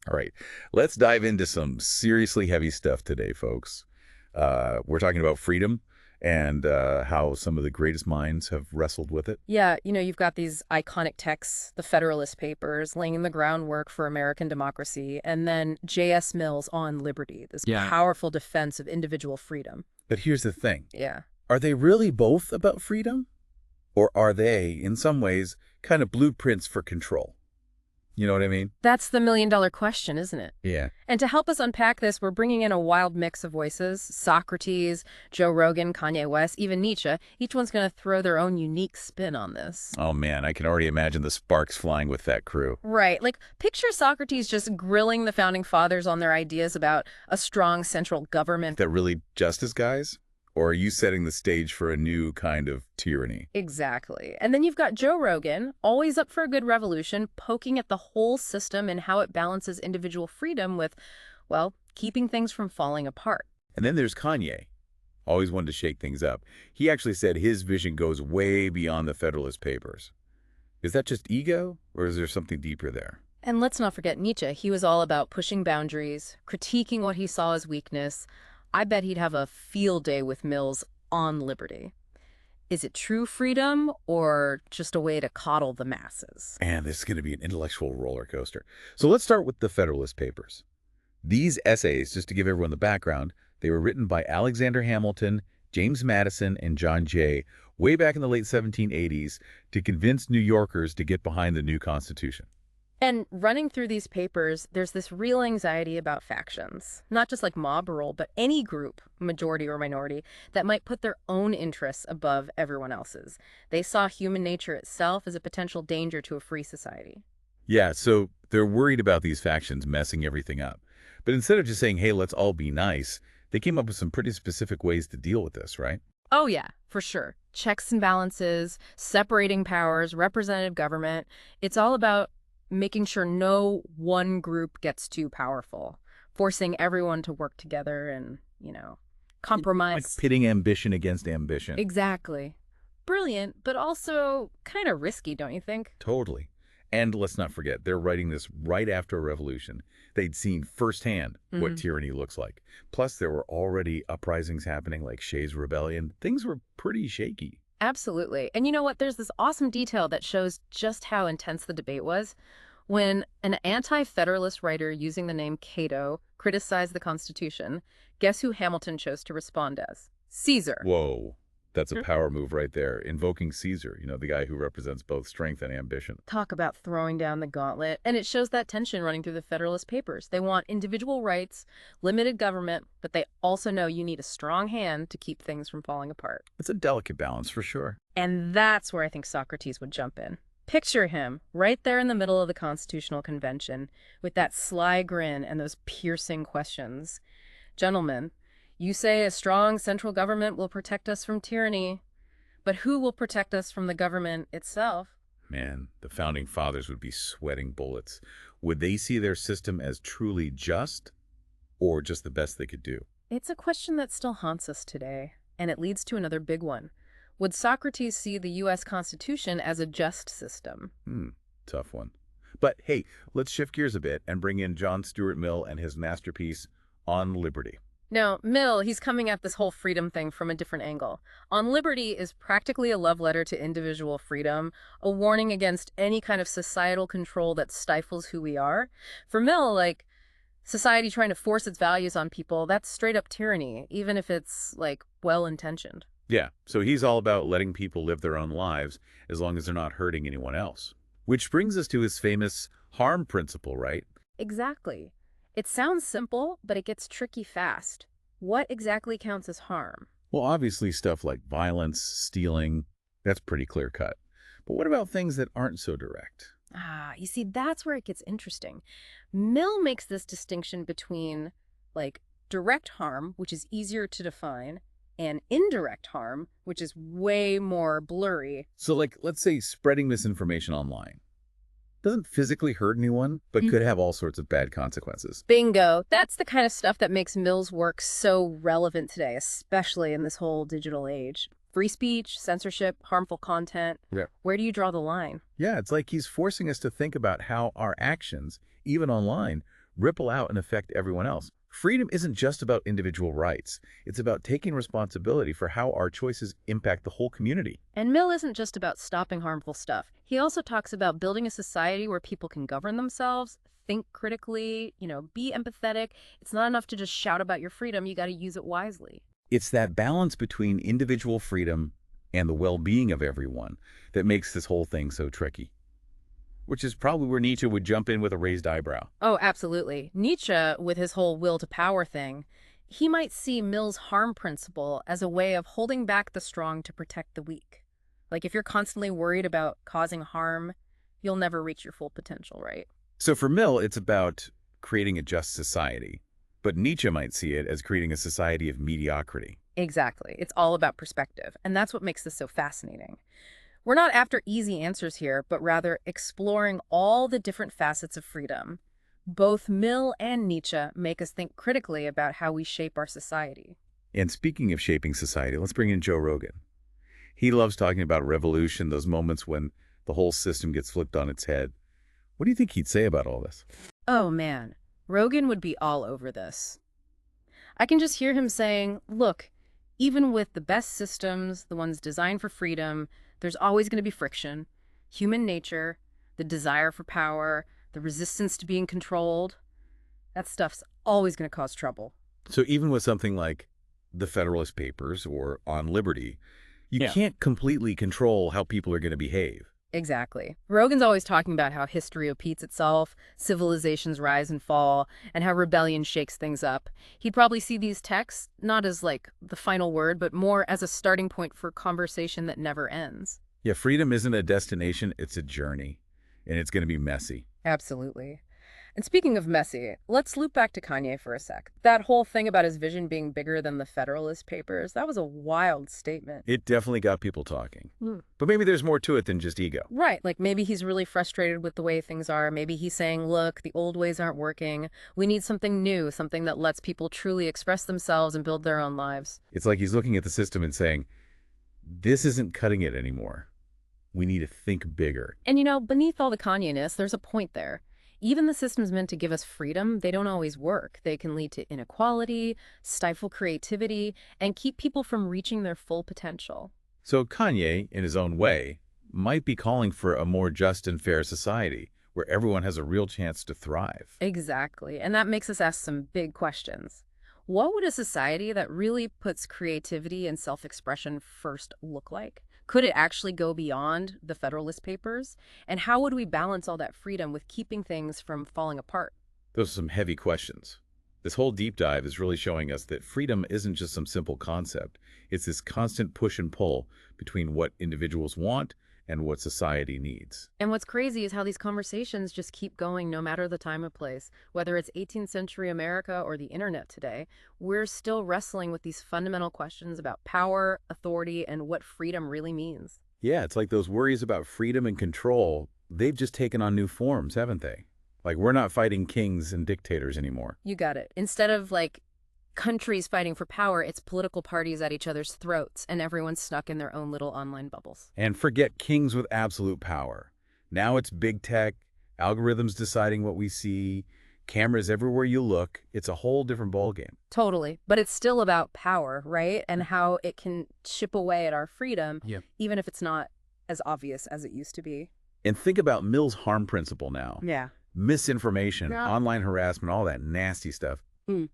All right, let's dive into some seriously heavy stuff today, folks. We're talking about freedom and how some of the greatest minds have wrestled with it. Yeah, you've got these iconic texts, the Federalist Papers, laying the groundwork for American democracy, and then J.S. Mill's On Liberty, this Yeah. powerful defense of individual freedom. But here's the thing. Yeah. Are they really both about freedom? Or are they, in some ways, kind of blueprints for control? You know what I mean? That's the million-dollar question, isn't it? Yeah. And to help us unpack this, we're bringing in a wild mix of voices. Socrates, Joe Rogan, Kanye West, even Nietzsche. Each one's going to throw their own unique spin on this. Oh, man, I can already imagine the sparks flying with that crew. Right. Like, picture Socrates just grilling the founding fathers on their ideas about a strong central government. That really justice guys? Or are you setting the stage for a new kind of tyranny? Exactly. And then you've got Joe Rogan, always up for a good revolution, poking at the whole system and how it balances individual freedom with, well, keeping things from falling apart. And then there's Kanye. Always wanted to shake things up. He actually said his vision goes way beyond the Federalist Papers. Is that just ego, or is there something deeper there? And let's not forget Nietzsche. He was all about pushing boundaries, critiquing what he saw as weakness. I bet he'd have a field day with Mill's On Liberty. Is it true freedom or just a way to coddle the masses? And this is going to be an intellectual roller coaster. So let's start with the Federalist Papers. These essays, just to give everyone the background, they were written by Alexander Hamilton, James Madison, and John Jay way back in the late 1780s to convince New Yorkers to get behind the new Constitution. And running through these papers, there's this real anxiety about factions, not just like mob rule, but any group, majority or minority, that might put their own interests above everyone else's. They saw human nature itself as a potential danger to a free society. Yeah, so they're worried about these factions messing everything up. But instead of just saying, hey, let's all be nice, they came up with some pretty specific ways to deal with this, right? Oh yeah, for sure. Checks and balances, separating powers, representative government. It's all about making sure no one group gets too powerful, forcing everyone to work together and, compromise. Like pitting ambition against ambition. Exactly. Brilliant, but also kind of risky, don't you think? Totally. And let's not forget, they're writing this right after a revolution. They'd seen firsthand what tyranny looks like. Plus, there were already uprisings happening like Shays' Rebellion. Things were pretty shaky. Absolutely. And you know what? There's this awesome detail that shows just how intense the debate was. When an anti-Federalist writer using the name Cato criticized the Constitution, guess who Hamilton chose to respond as? Caesar. Whoa. That's a power move right there. Invoking Caesar, the guy who represents both strength and ambition. Talk about throwing down the gauntlet. And it shows that tension running through the Federalist Papers. They want individual rights, limited government, but they also know you need a strong hand to keep things from falling apart. It's a delicate balance for sure. And that's where I think Socrates would jump in. Picture him right there in the middle of the Constitutional Convention with that sly grin and those piercing questions. Gentlemen, you say a strong central government will protect us from tyranny, but who will protect us from the government itself? Man, the founding fathers would be sweating bullets. Would they see their system as truly just or just the best they could do? It's a question that still haunts us today, and it leads to another big one. Would Socrates see the U.S. Constitution as a just system? Tough one. But hey, let's shift gears a bit and bring in John Stuart Mill and his masterpiece, On Liberty. Now, Mill, he's coming at this whole freedom thing from a different angle. On Liberty is practically a love letter to individual freedom, a warning against any kind of societal control that stifles who we are. For Mill, society trying to force its values on people, that's straight up tyranny, even if it's, well-intentioned. Yeah, so he's all about letting people live their own lives as long as they're not hurting anyone else. Which brings us to his famous harm principle, right? Exactly. It sounds simple, but it gets tricky fast. What exactly counts as harm? Well, obviously stuff like violence, stealing, that's pretty clear cut. But what about things that aren't so direct? You see, that's where it gets interesting. Mill makes this distinction between, direct harm, which is easier to define, and indirect harm, which is way more blurry. So let's say spreading misinformation online. Doesn't physically hurt anyone, but could have all sorts of bad consequences. Bingo. That's the kind of stuff that makes Mill's work so relevant today, especially in this whole digital age. Free speech, censorship, harmful content. Yeah. Where do you draw the line? Yeah, it's like he's forcing us to think about how our actions, even online, ripple out and affect everyone else. Freedom isn't just about individual rights. It's about taking responsibility for how our choices impact the whole community. And Mill isn't just about stopping harmful stuff. He also talks about building a society where people can govern themselves, think critically, be empathetic. It's not enough to just shout about your freedom. You got to use it wisely. It's that balance between individual freedom and the well-being of everyone that makes this whole thing so tricky. Which is probably where Nietzsche would jump in with a raised eyebrow. Oh, absolutely. Nietzsche, with his whole will to power thing, he might see Mill's harm principle as a way of holding back the strong to protect the weak. Like if you're constantly worried about causing harm, you'll never reach your full potential, right? So for Mill, it's about creating a just society. But Nietzsche might see it as creating a society of mediocrity. Exactly. It's all about perspective. And that's what makes this so fascinating. We're not after easy answers here, but rather exploring all the different facets of freedom. Both Mill and Nietzsche make us think critically about how we shape our society. And speaking of shaping society, let's bring in Joe Rogan. He loves talking about revolution, those moments when the whole system gets flipped on its head. What do you think he'd say about all this? Oh man, Rogan would be all over this. I can just hear him saying, look, even with the best systems, the ones designed for freedom, there's always going to be friction, human nature, the desire for power, the resistance to being controlled. That stuff's always going to cause trouble. So even with something like the Federalist Papers or On Liberty, you can't completely control how people are going to behave. Exactly. Rogan's always talking about how history repeats itself, civilizations rise and fall, and how rebellion shakes things up. He'd probably see these texts not as like the final word, but more as a starting point for conversation that never ends. Yeah, freedom isn't a destination, it's a journey, and it's going to be messy. Absolutely. And speaking of messy, let's loop back to Kanye for a sec. That whole thing about his vision being bigger than the Federalist Papers, that was a wild statement. It definitely got people talking. But maybe there's more to it than just ego. Right, like maybe he's really frustrated with the way things are. Maybe he's saying, look, the old ways aren't working. We need something new, something that lets people truly express themselves and build their own lives. It's like he's looking at the system and saying, this isn't cutting it anymore. We need to think bigger. And beneath all the Kanye-ness, there's a point there. Even the systems meant to give us freedom, they don't always work. They can lead to inequality, stifle creativity, and keep people from reaching their full potential. So Kanye, in his own way, might be calling for a more just and fair society where everyone has a real chance to thrive. Exactly. And that makes us ask some big questions. What would a society that really puts creativity and self-expression first look like? Could it actually go beyond the Federalist Papers? And how would we balance all that freedom with keeping things from falling apart? Those are some heavy questions. This whole deep dive is really showing us that freedom isn't just some simple concept. It's this constant push and pull between what individuals want and what society needs. And what's crazy is how these conversations just keep going no matter the time or place. Whether it's 18th century America or the internet today, we're still wrestling with these fundamental questions about power, authority, and what freedom really means. Yeah, it's like those worries about freedom and control, they've just taken on new forms, haven't they? Like we're not fighting kings and dictators anymore. You got it. Instead of countries fighting for power, it's political parties at each other's throats, and everyone's stuck in their own little online bubbles. And forget kings with absolute power. Now it's big tech, algorithms deciding what we see, cameras everywhere you look. It's a whole different ballgame. Totally. But it's still about power, right? And how it can chip away at our freedom, even if it's not as obvious as it used to be. And think about Mill's harm principle now. Yeah. Misinformation, online harassment, all that nasty stuff.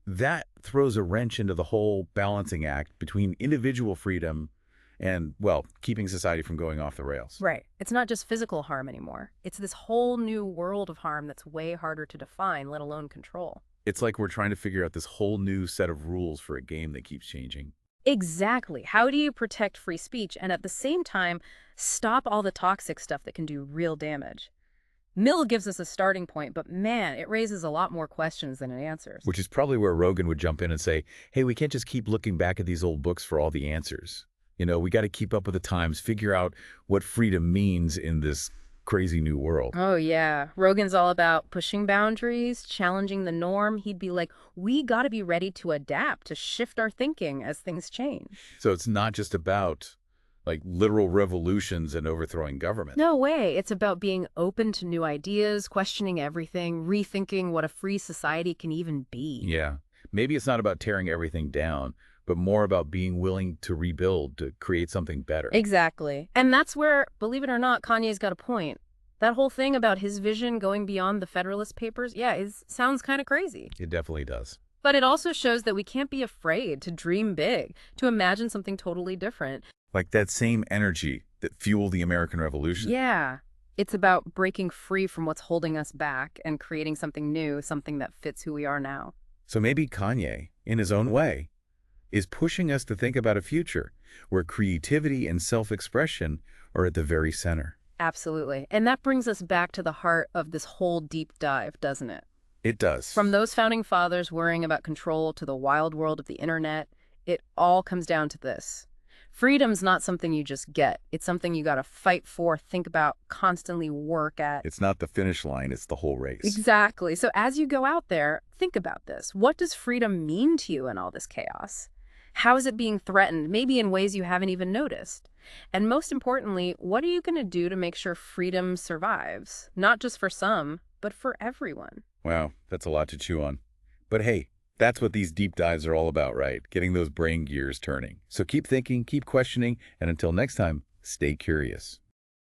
That throws a wrench into the whole balancing act between individual freedom and, well, keeping society from going off the rails. Right. It's not just physical harm anymore. It's this whole new world of harm that's way harder to define, let alone control. It's like we're trying to figure out this whole new set of rules for a game that keeps changing. Exactly. How do you protect free speech and at the same time stop all the toxic stuff that can do real damage? Mill gives us a starting point, but man, it raises a lot more questions than it answers. Which is probably where Rogan would jump in and say, hey, we can't just keep looking back at these old books for all the answers. We got to keep up with the times, figure out what freedom means in this crazy new world. Oh, yeah. Rogan's all about pushing boundaries, challenging the norm. He'd be like, we got to be ready to adapt, to shift our thinking as things change. So it's not just about like literal revolutions and overthrowing government. No way. It's about being open to new ideas, questioning everything, rethinking what a free society can even be. Yeah. Maybe it's not about tearing everything down, but more about being willing to rebuild, to create something better. Exactly. And that's where, believe it or not, Kanye's got a point. That whole thing about his vision going beyond the Federalist Papers, yeah, sounds kind of crazy. It definitely does. But it also shows that we can't be afraid to dream big, to imagine something totally different. Like that same energy that fueled the American Revolution. Yeah. It's about breaking free from what's holding us back and creating something new, something that fits who we are now. So maybe Kanye, in his own way, is pushing us to think about a future where creativity and self-expression are at the very center. Absolutely. And that brings us back to the heart of this whole deep dive, doesn't it? It does. From those founding fathers worrying about control to the wild world of the internet, it all comes down to this. Freedom's not something you just get. It's something you got to fight for, think about, constantly work at. It's not the finish line, it's the whole race. Exactly. So as you go out there, think about this. What does freedom mean to you in all this chaos? How is it being threatened, maybe in ways you haven't even noticed? And most importantly, what are you going to do to make sure freedom survives? Not just for some, but for everyone. Wow, that's a lot to chew on. But hey, that's what these deep dives are all about, right? Getting those brain gears turning. So keep thinking, keep questioning, and until next time, stay curious.